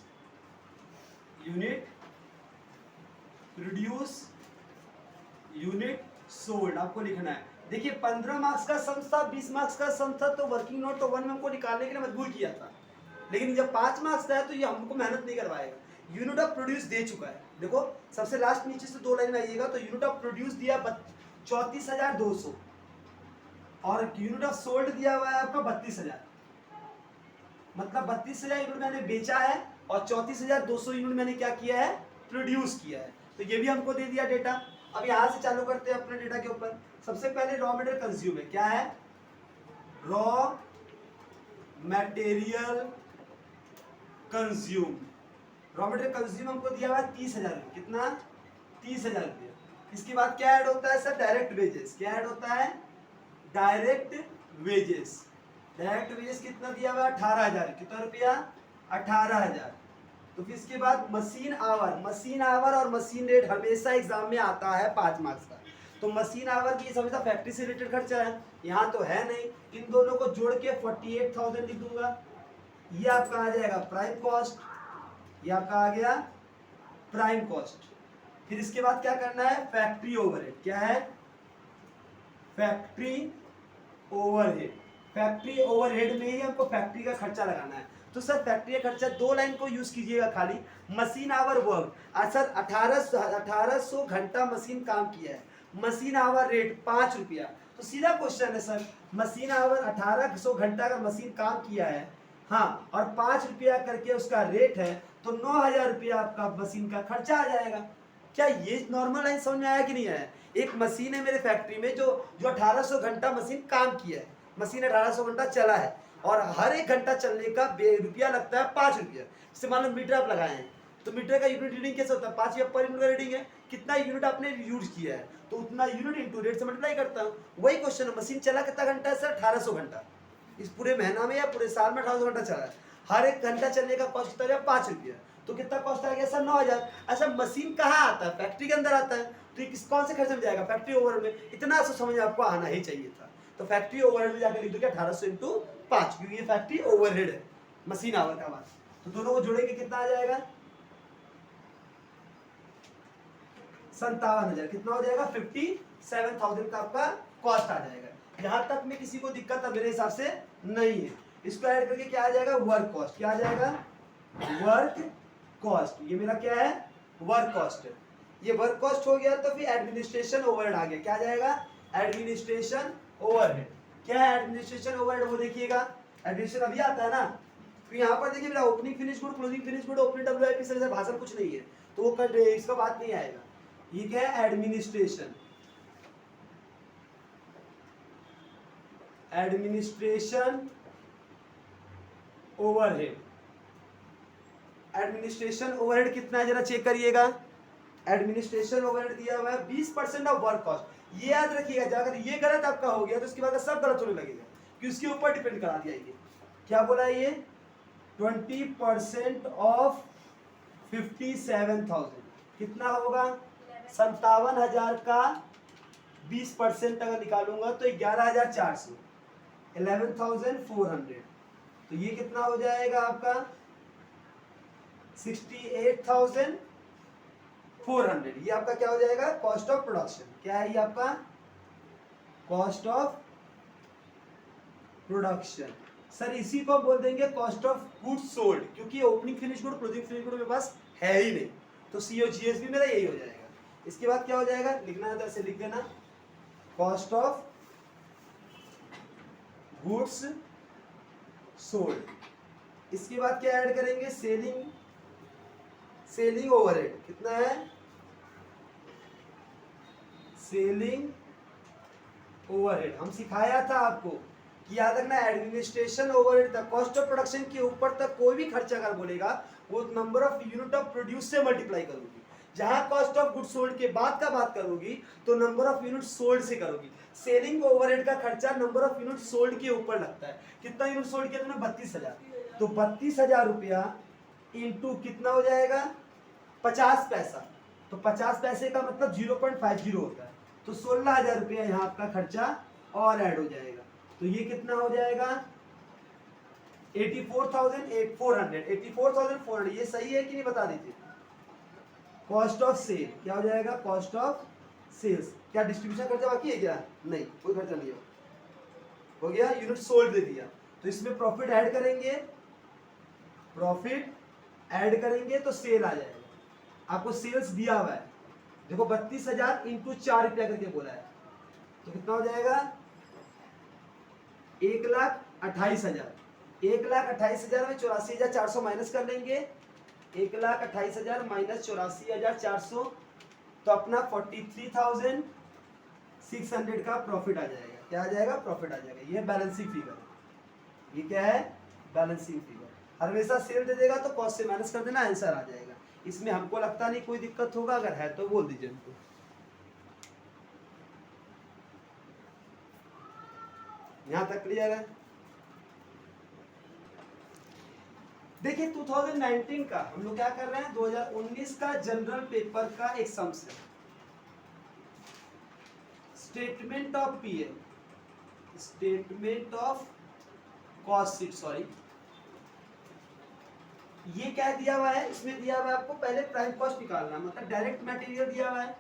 यूनिट सोल्ड आपको लिखना है। देखिए 15 मार्क्स का सम था, 20 मार्क्स का सम था, तो वर्किंग नोट तो 1 में हमको निकालने के लिए मजबूर किया था। लेकिन जब 5 मार्क्स का है तो ये हमको मेहनत नहीं करवाएगा। यूनिट ऑफ प्रोड्यूस दे चुका है, देखो सबसे लास्ट नीचे से 2 लाइन में आइएगा तो यूनिट ऑफ प्रोड्यूस दिया 34,200 और यूनिट ऑफ सोल्ड दिया हुआ है आपका 32,000। मतलब 32,000 यूनिट मैंने बेचा है और 34,200 यूनिट मैंने क्या किया है, प्रोड्यूस किया है। तो ये भी हमको दे दिया डेटा। अब यहाँ से चालू करते हैं अपने डेटा के ऊपर। सबसे पहले रॉ मटेरियल कंज्यूम है, क्या है, raw material consume. Raw material consume हमको दिया हुआ है 30,000 रुपये, कितना, 30,000 रुपये। इसके बाद क्या ऐड होता है सर, डायरेक्ट वेजेस। क्या ऐड होता है, डायरेक्ट वेजेस। डायरेक्ट वेजेस कितना दिया हुआ है, 18,000। कितना रुपया, 18,000। तो फिर इसके बाद मशीन आवर और मशीन रेट हमेशा एग्जाम में आता है 5 मार्क्स का। तो मशीन आवर की समझता फैक्ट्री से रिलेटेड खर्चा है, यहाँ तो है नहीं, इन दोनों को जोड़ के 48,000 लिख दूंगा। ये आपका आ जाएगा प्राइम कॉस्ट, ये आपका आ गया प्राइम कॉस्ट। फिर इसके बाद क्या करना है, फैक्ट्री ओवरहेड। क्या है, फैक्ट्री ओवरहेड। फैक्ट्री ओवरहेड में ही हमको फैक्ट्री का खर्चा लगाना है। तो सर फैक्ट्री का खर्चा 2 लाइन को यूज कीजिएगा खाली, मशीन आवर वर्क। सर 1800 घंटा मशीन काम किया है, मशीन आवर रेट 5 रुपया। तो सीधा क्वेश्चन है सर, मशीन आवर 1800 घंटा का मशीन काम किया है, हाँ, और 5 रुपया करके उसका रेट है, तो 9,000 रुपया आपका मशीन का खर्चा आ जाएगा। क्या ये नॉर्मल लाइन समझ में आया कि नहीं आया? एक मशीन है मेरे फैक्ट्री में जो 1800 घंटा मशीन काम किया है, मशीन 1800 घंटा चला है और हर एक घंटा चलने का रुपया लगता है 5 रुपया। जैसे मान लो मीटर आप लगाए हैं तो मीटर का यूनिट रीडिंग कैसे होता है, 5 रुपया पर यूनिट का रीडिंग है, कितना यूनिट आपने यूज किया है तो उतना यूनिट इंटू रेट से मल्टीप्लाई करता हूँ। वही क्वेश्चन है, मशीन चला कितना घंटा है सर, 1800 घंटा। इस पूरे महीना में या पूरे साल में 1800 घंटा चला है, हर एक घंटा चलने का कॉस्ट कितना, 5 रुपया। तो कितना कॉस्ट आ गया सर, 9,000। अच्छा मशीन कहाँ आता है, फैक्ट्री के अंदर आता है, तो किस कौन से खर्चे में जाएगा, फैक्ट्री ओवरहेड में। इतना सा समझ आपको आना ही चाहिए था। तो फैक्ट्री ओवरहेड में जाकर लिख दो 1800 इंटू 5, क्योंकि ये फैक्ट्री ओवरहेड है, मशीन आवर का बात। तो दोनों को जोड़ेंगे कितना आ जाएगा, 57,000। कितना हो जाएगा? 57,000 का आपका कॉस्ट आ जाएगा। यहाँ तक में किसी को दिक्कत मेरे हिसाब से नहीं है। इसको ऐड करके क्या आ जाएगा? Work cost. क्या आ जाएगा? Work cost. ये मेरा क्या है? वर्क कॉस्ट है। ये वर्क कॉस्ट हो गया तो फिर एडमिनिस्ट्रेशन ओवरहेड आ गया। क्या आ जाएगा? Administration overhead. क्या है एडमिनिस्ट्रेशन ओवरहेड? वो देखिएगा, एडमिनिस्ट्रेशन अभी आता है ना, तो यहाँ पर देखिए मेरा opening finish good, closing finish good, opening WIP से भाषण कुछ नहीं है, तो वो कट इसका बात नहीं आएगा। ये क्या है? Administration. Administration overhead. Administration overhead कितना है जरा चेक करिएगा। एडमिनिस्ट्रेशन ओवरहेड दिया हुआ है 20% ऑफ वर्क कॉस्ट। ये याद रखिएगा, अगर ये गलत आपका हो गया तो उसके बाद सब गलत होने लगेगा, कि उसके ऊपर डिपेंड करा दिया। ये क्या बोला? ये 20% ऑफ 57,000 कितना होगा? 57,000 का 20% अगर निकालूंगा तो 11,400, 11,400। तो ये कितना हो जाएगा आपका? 68,400। ये आपका क्या हो जाएगा? Cost of production. क्या है ये आपका? Cost of production. सर इसी को बोल देंगे कॉस्ट ऑफ गुड्स सोल्ड, क्योंकि opening finish good, closing finish good मेरे पास है ही नहीं, तो COGS भी मेरा यही हो जाएगा। इसके बाद क्या हो जाएगा? लिखना है तो ऐसे लिख देना, कॉस्ट ऑफ गुड्स सोल्ड। इसके बाद क्या ऐड करेंगे? Selling overhead. कितना है? Selling overhead. हम सिखाया था आपको कि याद रखना, एडमिनिस्ट्रेशन ओवरहेड तक, कॉस्ट ऑफ प्रोडक्शन के ऊपर तक कोई भी खर्चा अगर बोलेगा वो number of unit of produce से मल्टीप्लाई करोगी। जहां कॉस्ट ऑफ गुड सोल्ड के बाद का बात करोगी तो नंबर ऑफ यूनिट सोल्ड से करोगी। सेलिंग ओवरहेड का खर्चा नंबर ऑफ यूनिट सोल्ड के ऊपर लगता है। कितना यूनिट सोल्ड किया तुमने? 32,000। तो 32,000 रुपया इंटू कितना हो जाएगा? 50 पैसा। तो 50 पैसे का मतलब 0.50 होता है, तो 16,000 रुपया यहाँ आपका खर्चा और ऐड हो जाएगा। तो ये कितना हो जाएगा? 84,400। ये सही है कि नहीं बता दीजिए। कॉस्ट ऑफ सेल क्या हो जाएगा? Cost of sales. क्या डिस्ट्रीब्यूशन खर्चा बाकी है क्या? नहीं, कोई खर्चा नहीं हो गया। यूनिट सोल्ड दे दिया, तो इसमें प्रॉफिट ऐड करेंगे, प्रॉफिट ऐड करेंगे तो सेल आ जाएगा। आपको सेल्स दिया हुआ है, देखो 32,000 इंटू 4 रुपया करके बोला है, तो कितना हो जाएगा? 1,28,000। 1,28,000 में 84,400 माइनस कर लेंगे। 1,28,000 माइनस 84,400, तो अपना 43,600 का प्रॉफिट आ जाएगा। क्या आ जाएगा? प्रॉफिट आ जाएगा। ये बैलेंसिंग फिगर। ये क्या है? Balancing figure. हमेशा सेल दे देगा तो कॉस्ट से माइनस कर देना, आंसर आ जाएगा। इसमें हमको लगता नहीं कोई दिक्कत होगा, अगर है तो बोल दीजिए हमको। यहां तक क्लियर है? देखिए 2019 का हम लोग क्या कर रहे हैं, 2019 का जनरल पेपर का एक सम्स है, statement of PL, statement of cost sheet, sorry. ये क्या दिया हुआ है? इसमें दिया हुआ है आपको पहले प्राइम कॉस्ट निकालना, मतलब डायरेक्ट मटेरियल दिया हुआ है,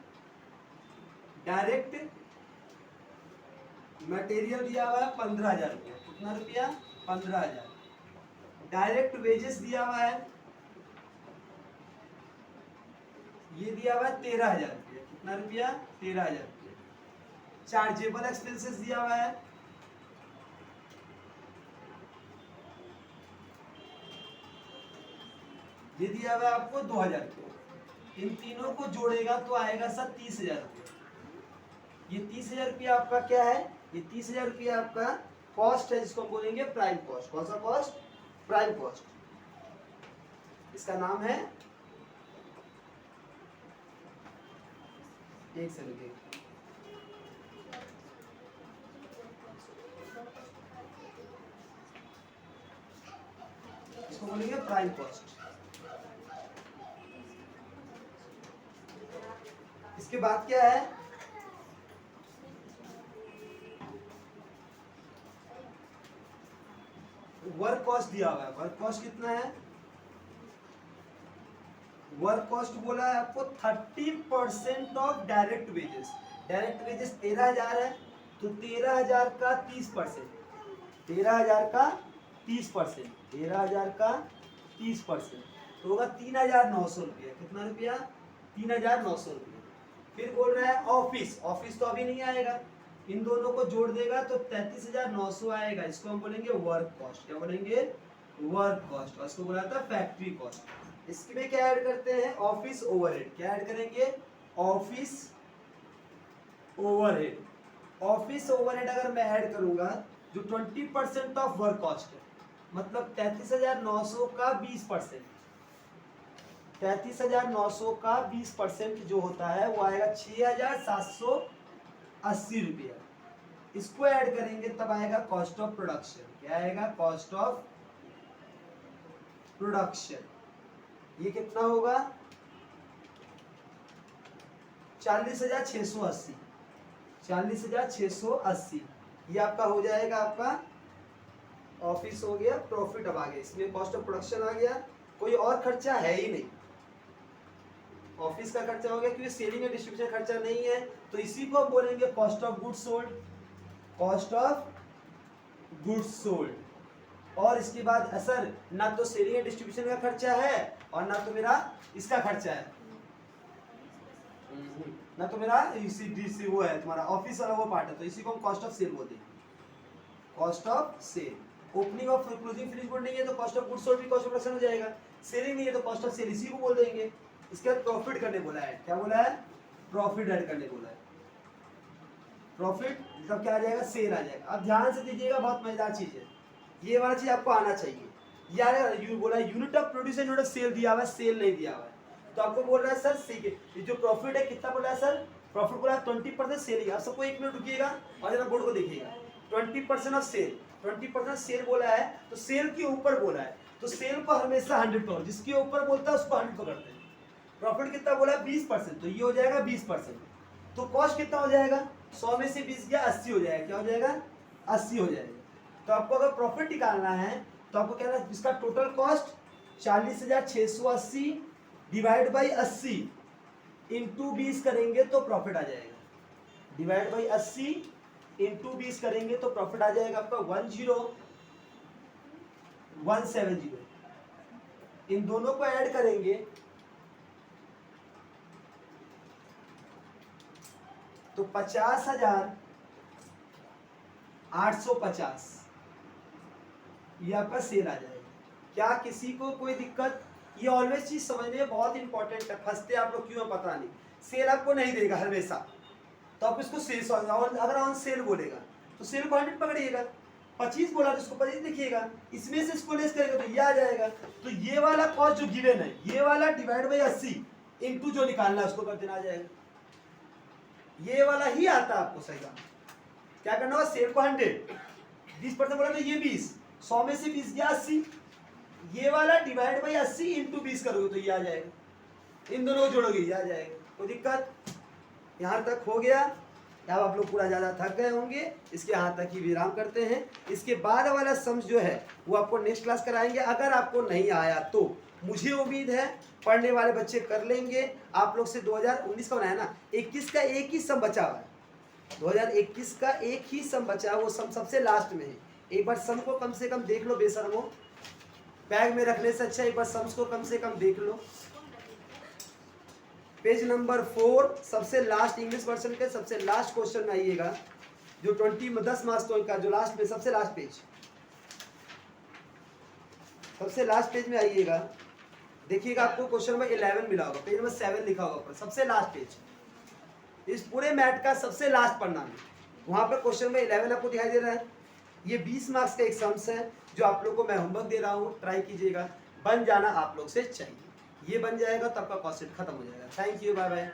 डायरेक्ट मटेरियल दिया हुआ है 15,000 रुपया। कितना रुपया? 15,000। डायरेक्ट वेजेस दिया हुआ है, ये दिया हुआ है 13,000 रुपया। कितना रुपया? 13,000 रुपया। चार्जेबल एक्सपेंसेस दिया हुआ है, ये दिया हुआ है आपको 2,000 रुपया। इन तीनों को जोड़ेगा तो आएगा सर 30,000 रुपया। ये 30,000 रुपया आपका क्या है? ये 30,000 रुपया आपका कॉस्ट है, जिसको हम बोलेंगे प्राइम कॉस्ट। कौन सा कॉस्ट? Prime cost. इसका नाम है, एक से रुकिए, इसको बोलेंगे प्राइम कॉस्ट। इसके बाद क्या है? वर्क कॉस्ट दिया हुआ है। वर्क कॉस्ट कितना है? वर्क कॉस्ट बोला है आपको 30% of direct wages. Direct wages 13,000 है, तो 13,000 का 30%, 13,000 का 30%, 13,000 का 30% तो होगा 3,900 रुपया। कितना रुपया? 3,900 रुपया। फिर बोल रहा है ऑफिस, ऑफिस तो अभी नहीं आएगा, इन दोनों को जोड़ देगा तो 33,900 आएगा। इसको हम बोलेंगे वर्क कॉस्ट। क्या बोलेंगे? Work cost. और इसको बोला था फैक्ट्री कॉस्ट। इसमें क्या ऐड करते हैं? Office overhead. क्या ऐड करेंगे? Office overhead. ऑफिस ओवरहेड अगर मैं ऐड करूंगा जो 20% ऑफ वर्क कॉस्ट है, मतलब 33,900 का 20%, 33,900 का 20% जो होता है वो आएगा 6,780 रुपया। इसको ऐड करेंगे तब आएगा कॉस्ट ऑफ प्रोडक्शन। क्या आएगा? Cost of production. ये कितना होगा? 40,680, 40,680। ये आपका हो जाएगा, आपका ऑफिस हो गया, प्रॉफिट अब आ गया, इसमें कॉस्ट ऑफ प्रोडक्शन आ गया, कोई और खर्चा है ही नहीं। ऑफिस का खर्चा हो गया क्योंकि सेलिंग एंड डिस्ट्रीब्यूशन खर्चा नहीं है, तो इसी को हम बोलेंगे cost of goods sold. Cost of goods sold. और इसके बाद सर ना तो सेलिंग एंड डिस्ट्रीब्यूशन का खर्चा है और ना तो मेरा इसका खर्चा है, ना तो मेरा इसी वो है तुम्हारा ऑफिस वाला वो पार्ट है, तो इसी को हम कॉस्ट ऑफ सेल बोलते हैं। Cost of sale. ओपनिंग और क्लोजिंग फिनिश गुड नहीं है तो कॉस्ट ऑफ गुड्स सोल्ड भी कॉस्ट ऑफ प्रोडक्शन हो जाएगा। सेलिंग नहीं है तो कॉस्ट ऑफ सेल, इसी को बोल देंगे। इसके बाद प्रॉफिट करने बोला है। क्या बोला है? प्रॉफिट ऐड करने बोला है। प्रॉफिट मतलब क्या आ जाएगा? सेल आ जाएगा। अब ध्यान से दीजिएगा, बहुत मजेदार चीज है, ये वाला चीज आपको आना चाहिए। यार यू बोला unit of produce unit of sale दिया हुआ है, सेल नहीं दिया हुआ है, तो आपको बोल रहा है सर ये जो प्रॉफिट है कितना बोला है सर? प्रॉफिट बोला है 20% सेल। यार सबको 1 मिनट रुकिएगा और जरा बोर्ड को देखिएगा। 20% ऑफ सेल, 20% सेल बोला है तो सेल के ऊपर बोला है, तो सेल को हमेशा 100 पर, जिसके ऊपर बोलता है उसको 100 पर करते हैं। प्रॉफिट कितना बोला है? 20%, तो ये हो जाएगा 20%। तो कॉस्ट कितना हो जाएगा? 100 में से 20 गया 80 हो जाएगा। क्या हो जाएगा? 80 हो जाएगा। तो आपको अगर प्रॉफिट निकालना है तो आपको क्या है? इसका total cost 40,680 divide by 80 into 20 करेंगे तो प्रॉफिट आ जाएगा। डिवाइड बाई 80 इंटू 20 करेंगे तो प्रॉफिट आ जाएगा आपका 10170। इन दोनों को ऐड करेंगे तो 50,850 ये आपका सेल आ जाएगा। क्या किसी को कोई दिक्कत? ये ऑलवेज चीज समझने बहुत इंपॉर्टेंट है, फंसते आप लोग क्यों पता नहीं। सेल आपको नहीं देगा हमेशा, तो आप इसको सेल, और अगर ऑन सेल बोलेगा तो सेल को 100 पकड़िएगा, 25 बोला तो इसको 25 लिखिएगा, इसमें से इसको लेस करेगा तो ये आ जाएगा। तो ये वाला कॉस्ट जो गिवन है ये वाला डिवाइड बाई 80 इंटू जो निकालना है उसको कर देना आ जाएगा। ये वाला ही आता है आपको सही बात। क्या करना होगा? सेल को 100, 20% बोला तो ये 20, 100 में से 20 गया 80, ये वाला डिवाइड बाई 80 इंटू 20 करोगे तो ये आ जाएगा। इन दोनों को जोड़ोगे ये आ जाएगा। कोई दिक्कत? यहाँ तक हो गया? अब आप लोग पूरा ज़्यादा थक गए होंगे, इसके यहाँ तक ही विराम करते हैं। इसके बाद वाला सम्स जो है वो आपको नेक्स्ट क्लास कराएंगे। अगर आपको नहीं आया तो मुझे उम्मीद है पढ़ने वाले बच्चे कर लेंगे। आप लोग से 2019 का बनाया ना, 21 का एक ही सम बचा हुआ है, 2021 का एक ही सम बचा, वो सम सबसे लास्ट में है। एक बार सम को कम से कम देख लो बेशर्मो, बैग में रखने से अच्छा एक बार सम्स को कम से कम देख लो। पेज नंबर 4 सबसे लास्ट इंग्लिश वर्जन के सबसे लास्ट क्वेश्चन में आइएगा, जो 10 मार्क्स का जो लास्ट में सबसे लास्ट पेज, सबसे लास्ट पेज में आइएगा। देखिएगा आपको क्वेश्चन नंबर 11 मिला होगा, पेज नंबर 7 लिखा होगा ऊपर, सबसे लास्ट पेज, इस पूरे मैथ का सबसे लास्ट पन्ना में वहां पर क्वेश्चन नंबर 11 आपको दिखाई दे रहा है। ये 20 मार्क्स का एक सम्स है जो आप लोग को मैं होमवर्क दे रहा हूँ, ट्राई कीजिएगा, बन जाना आप लोग से चाहिए। ये बन जाएगा तो आपका कॉन्सेप्ट खत्म हो जाएगा। Thank you, bye bye.